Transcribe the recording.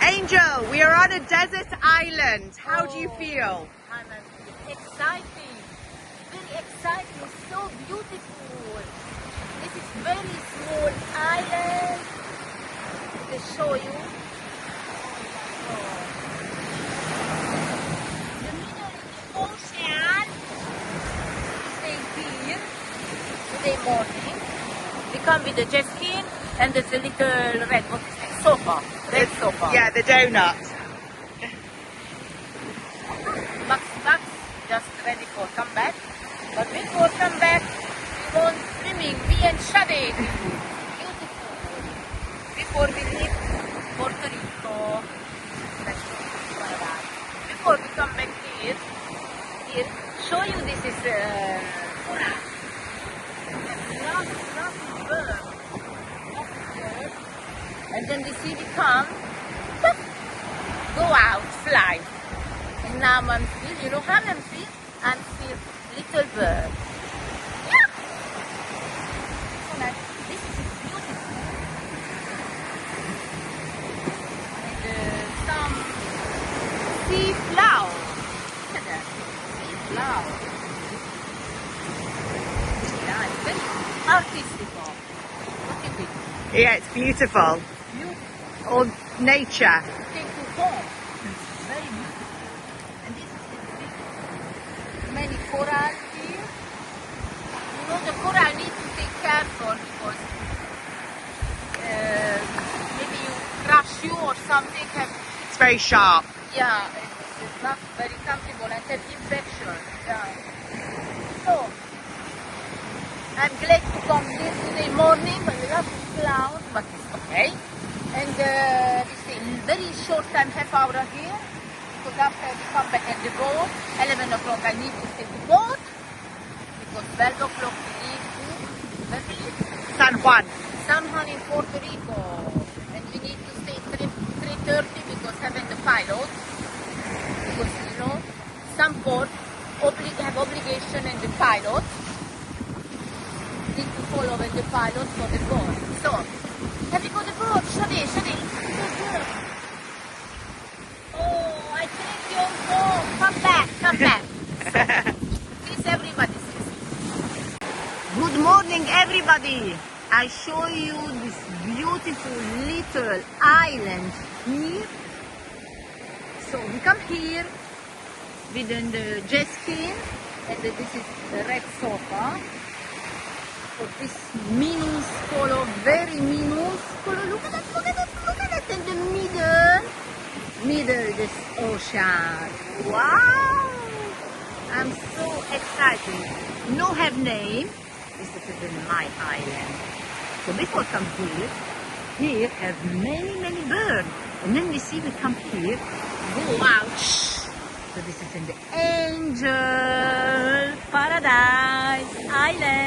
Angel, we are on a desert island. How do you feel? I'm exciting. Very exciting. So beautiful. This is very small island. To show you. The middle of the ocean. Stay here today morning. We come with the jet ski and there's a little red, what is it? Sofa. Red sofa. Yeah, the donut. Max just ready for come back. But before come back, we want swimming. Me and Shade. Beautiful. Before we leave Puerto Rico. Before we come back here, show you this is lovely bird. And then we see we come, go out, fly. And now I'm feel, you know how I'm feel? I'm feel little bird. Yeah. So nice. This is beautiful. And some sea flowers. Look at that. Sea flowers. Yeah, it's very artistic. What do you think? Yeah, it's beautiful. Or nature. Take to home. Very beautiful. And this is the many coral here. You know the coral need to take careful because maybe you crush you or something. It's very sharp. Yeah, it's not very comfortable and have infection. Yeah. So I'm glad to come here today morning, but we have clouds, but it's okay. And this is very short time, half hour here, because after we come back at the boat, 11 o'clock I need to take the boat, because 12 o'clock we leave to, where we leave? San Juan. San Juan in Puerto Rico, and we need to stay 3:30 because having the pilot, because you know, some port have obligation and the pilot need to follow with the pilot for the boat. So, have you got the boat? Shade. Oh, I think you're home. Come back. Please, everybody. Good morning, everybody. I show you this beautiful little island here. So we come here within the jet ski, and this is the red sofa. For this minuscule, very minuscule. Look at that, in the middle this ocean. Wow! I'm so excited. No have name. This is my island. So before come here have many birds. And then we see we come here, go out. So this is in the Angel Paradise Island.